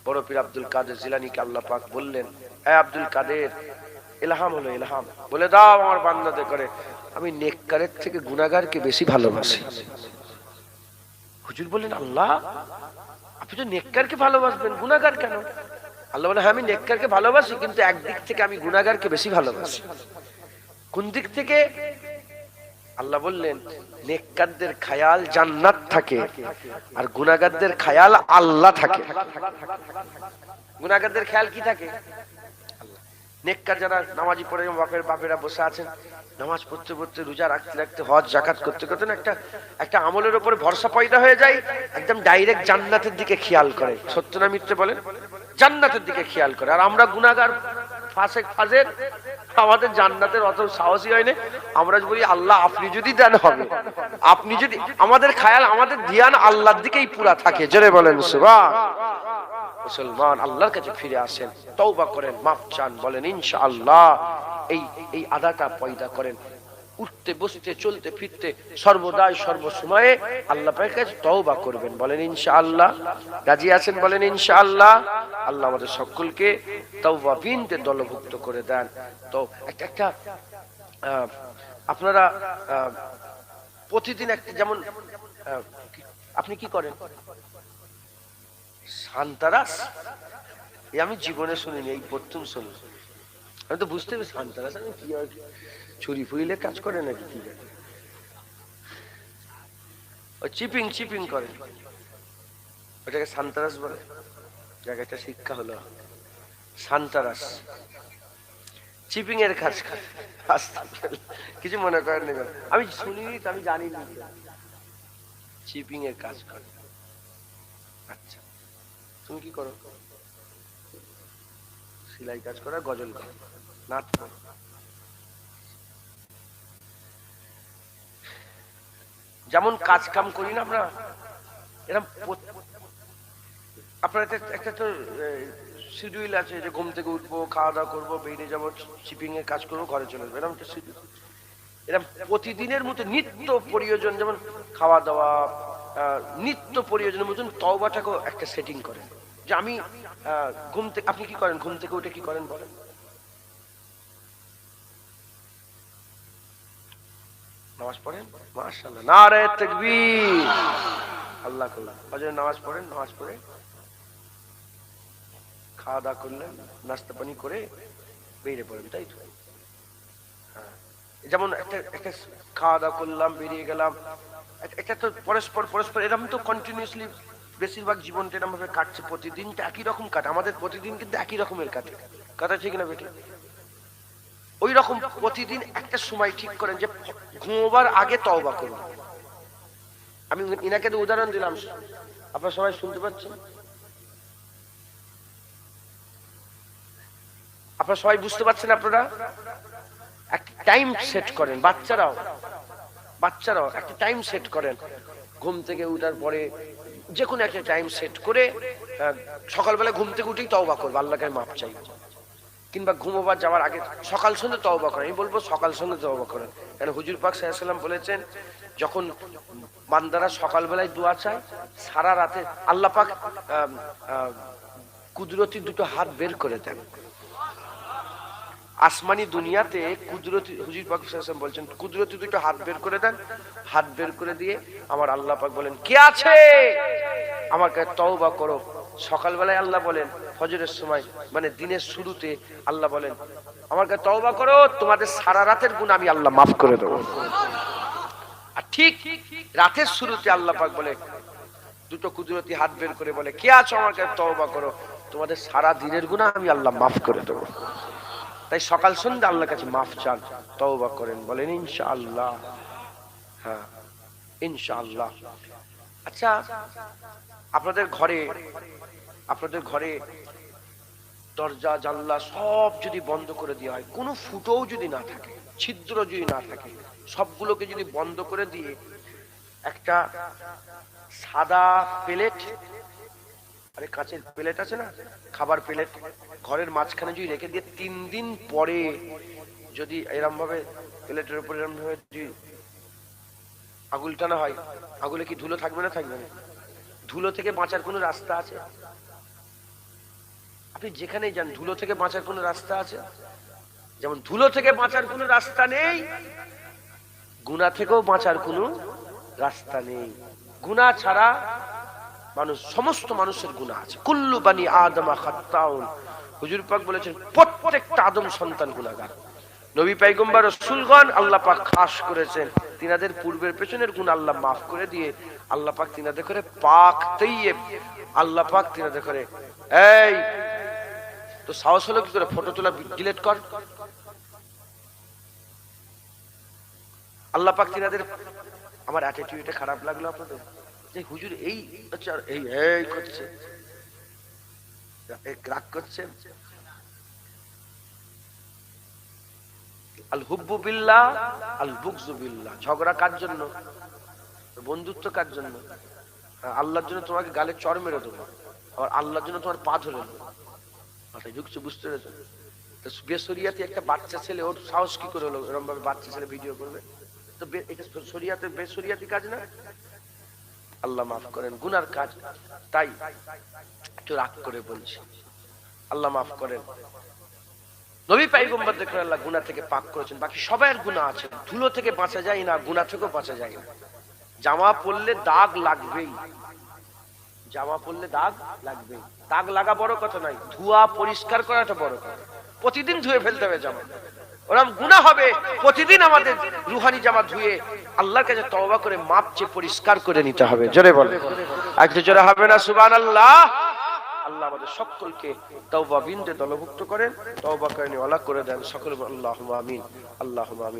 বড় পীর আব্দুল কাদের জিলানীকে আল্লাহ পাক বললেন, হে আব্দুল কাদের, ইলহাম হলো, ইলহাম বলে দাও আমার বান্দাদের করে, আমি নেককারের থেকে গুনাহগারকে বেশি ভালোবাসি। হুজুর বললেন, আল্লাহ আপনি তো নেককারকে ভালোবাসবেন, গুনাহগার কেন? আল্লাহ বলে, হ্যাঁ আমি নেককারকে ভালোবাসি, কিন্তু একদিক থেকে আমি গুনাহগারকে বেশি ভালোবাসি। কোন দিক থেকে? আল্লাহ বললেন, নেককারদের খায়াল জান্নাত থাকে আর গুনাহগারদের খায়াল আল্লাহ থাকে। গুনাহগারদের খেয়াল কি থাকে? নেককার যারা নামাজি পড়ে, বাপেরা বসে আছেন, নামাজ পড়তে পড়তে, রোজা রাখতে রাখতে, হজ জাকাত করতে করতে একটা আমলের উপরে ভরসা পয়দা হয়ে যায়, একদম ডাইরেক্ট জান্নাতের দিকে খেয়াল করে। সত্য না মিথ্যে বলেন? জান্নাতের দিকে খেয়াল করে। আর আমরা গুনাহগার, ফাসেক, ফাজের, আমাদের জান্নাতের অত সাহসী হয় না। আমরা বলি, আল্লাহ আপনি যদি দেন হবে, আপনি যদি, আমাদের খেয়াল, আমাদের ধ্যান আল্লাহর দিকেই পুরা থাকে। জোরে বলেন সুবহান। মুসলমান আল্লাহর কাছে ফিরে আসেন, তওবা করেন, মাফ চান, বলেন ইনশাআল্লাহ। এই আদাটা পয়দা করেন। উঠতে বসতে চলতে ফিরতে সর্বদাই সর্বসময়ে আল্লাহ পাকের কাছে তওবা করবেন, বলেন ইনশাআল্লাহ। রাজি আছেন? বলেন ইনশাআল্লাহ। আল্লাহ আমাদের সকলকে তাওবাবিনদের দলভুক্ত করে দেন। তো একটা আপনারা প্রতিদিন একটা, যেমন আপনি কি করেন? সান্তারাস, আমি জীবনে শুনিনি, এই প্রথম শুনি। আমি তো বুঝতে পারি সান্তারাস আমি কি, ছুরি ফুইলে কাজ করে নাকি কি? ওই চিপিং চিপিং করে, ওটাকে সান্তারাস বলে। জায়গাটা শিক্ষা হলো সান্তারাস, চিপিং এর কাজ করে। কিছু মনে করেন না, আমি শুনিনি, আমি জানি না চিপিং এর কাজ করে। আচ্ছা, তুমি কি করো? সেলাই কাজ করা, গজল করো, নাচ করো। যেমন কাজ কাম করি না আমরা, এরকম আপনার একটা তো শিডিউল আছে, যে ঘুম থেকে উঠবো, খাওয়া দাওয়া করবো, বেরিয়ে যাবো, শিপিং এর কাজ করবো, ঘরে চলে যাবো, এরকম একটা শিডিউল। এরকম প্রতিদিনের মতো নিত্য প্রয়োজন, যেমন খাওয়া দাওয়া, নিত্য প্রয়োজনের মতন তওবাটাকেও একটা সেটিং করেন। যে আমি ঘুম থেকে, আপনি কি করেন? ঘুম থেকে উঠে কি করেন বলেন? নামাজ পড়েন? মাশাআল্লাহ, নারে তাকবীর, আল্লাহ আল্লাহ। ফজরের নামাজ পড়েন, নামাজ পড়ে খাওয়া দাওয়া করলেন, নাস্তা পানি করে বেরিয়ে পড়েন, তাই তো? হ্যাঁ, যেমন একটা খাওয়া দাওয়া করলাম, বেরিয়ে গেলাম, একটা তো পরস্পর পরস্পর এরকম তো কন্টিনিউসলি বেশিরভাগ জীবনটা এরকম ভাবে কাটছে। প্রতিদিনটা একই রকম কাটে আমাদের, প্রতিদিন কিন্তু একই রকমের কাটে। কথা ঠিক না বেটি? ওই রকম প্রতিদিন একটা সময় ঠিক করেন যে ঘুমোবার আগে তওবা করুন। আমি ইনাকে তো উদাহরণ দিলাম, আপনারা সবাই শুনতে পাচ্ছেন? আপনারা সবাই বুঝতে পারছেন? আপনারা একটা টাইম সেট করেন, বাচ্চারাও একটা টাইম সেট করেন। ঘুম থেকে উঠার পরে যে কোনো একটা টাইম সেট করে সকালবেলা ঘুম থেকে উঠেই তওবা করবো, আল্লাহকে মাপ চাই। কিংবা ঘুমোবার যাওয়ার আগে সকাল সন্ধ্যে তওবা করেন। আমি বলবো সকাল সন্ধ্যে তওবা করেন, কেন হুজুর পাক সাল্লাল্লাহু আলাইহি ওয়াসাল্লাম বলেছেন, যখন বান্দারা সকালবেলায় দোয়া চায়, সারা রাতে আল্লাহ পাক কুদরতি দুটো হাত বের করে দেন। আসমানি দুনিয়াতে কুদরতি, হুজুর পাক সাল্লাল্লাহু আলাইহি ওয়াসাল্লাম বলছেন, কুদরতি দুটো হাত বের করে দেন। হাত বের করে দিয়ে আমার আল্লাহ পাক বলেন, কে আছে আমার কাছে তওবা করো। সকালবেলায় আল্লাহ বলেন, ফজরের সময়, মানে দিনের শুরুতে আল্লাহ বলেন, আমার কাছে তওবা করো, তোমাদের সারা রাতের গুনাহ আমি আল্লাহ মাফ করে দেব। আর ঠিক রাতের শুরুতে আল্লাহ পাক বলে, দুটো কুদরতি হাত বের করে বলে, কে আছো আমার কাছে তওবা করো, তোমাদের সারা দিনের গুনাহ আমি আল্লাহ মাফ করে দেব। তাই সকাল সন্ধ্যা আল্লাহর কাছে মাফ চান, তওবা করেন, বলেন ইনশাআল্লাহ। হ্যাঁ, ইনশাআল্লাহ। আচ্ছা, আপনাদের ঘরে দরজা জানলা সব যদি বন্ধ করে দেওয়া হয়, কোনো ফুটোও যদি না থাকে, ছিদ্র যদি না থাকে, সবগুলোকে যদি বন্ধ করে দিয়ে একটা সাদা প্লেট, আরে কাঁচের প্লেট আছে না, খাবার প্লেট, ঘরের মাঝখানে যদি রেখে দিয়ে 3 দিন পরে যদি এরম ভাবে প্লেটের উপর এরম ভাবে যদি আগুল টানা হয়, আগুলে কি ধুলো থাকবে না থাকবে না? ধুলো থেকে বাঁচার কোনো রাস্তা আছে? আপনি যেখানেই যান ধুলো থেকে বাঁচার কোনো রাস্তা আছে? যেমন ধুলো থেকে বাঁচার কোনো রাস্তা নেই, গুনাহ থেকেও বাঁচার কোনো রাস্তা নেই। গুনাহ ছাড়া মানুষ, সমস্ত মানুষের গুনাহ আছে। কুল্লু বানি আদম খাত্তাউন, হুজুর পাক বলেছেন প্রত্যেকটা আদম সন্তান গুনাহগার। নবী পয়গম্বর রাসূলগণ আল্লাহ পাক খাস করেছেন, তিনাদের পূর্বের পেছনের গুনাহ আল্লাহ মাফ করে দিয়ে আল্লাহ পাক তিনাদের করে পাক তাইয়্যিব, আল্লাহ পাক তিনাদের করে এই তো সাহস হলো কি করে ফটো তোলা ডিলিট কর। আল্লাহ পাক তিনাদের, আমার অ্যাটিটিউডটা খারাপ লাগলো আপনাদের যে হুজুর এই আচ্ছা এই এই করছে, রাগ করছে। আল হুব্বু বিল্লাহ আল বুগযু বিল্লাহ, ঝগড়া কার জন্য? বন্ধুত্ব কার জন্য? আল্লাহর জন্য তোমাকে গালে চড় মেরে দেবো, আবার আল্লাহর জন্য তোমার পা ধরে দেবো। মাথায় ঢুকছে, বুঝতে পেরেছো? তো বেশরিয়াতে একটা বাচ্চা ছেলে, ওর সাহস কি করে হলো এরকম ভাবে বাচ্চা ছেলে ভিডিও করবে? তো এটা শরিয়াতে বেশরিয়াতি কাজ না? আল্লাহ মাফ করেন, গুনার কাজ। তাই একটু রাগ করে বলছি, আল্লাহ মাফ করেন। নবী পয়গম্বর দেখেন আল্লাহ গুনাহ থেকে পাক করেছেন, বাকি সবার গুনাহ আছে। ধুলো থেকে বাঁচা যায় না, গুনাহ থেকেও বাঁচা যায় না। জামা পরলে দাগ লাগবেই, জামা পরলে দাগ লাগবেই। দাগ লাগা বড় কথা নয়, ধোয়া পরিষ্কার করাটা বড় কথা। প্রতিদিন ধুয়ে ফেলতে হবে জামা, ওরকম গুনাহ হবে। প্রতিদিন আমাদের রুহানি জামা ধুয়ে আল্লাহর কাছে তওবা করে মাপ চেয়ে পরিষ্কার করে নিতে হবে। জোরে বলে, একটু জোরে হবে না সুবহানাল্লাহ? আল্লাহ আমাদের সকলকে তওবা বিন্দে দলভুক্ত করেন, তওবা করেন ওয়ালা করে দেন সকলে। আল্লাহুম্মা আমিন, আল্লাহুম্মা আমিন।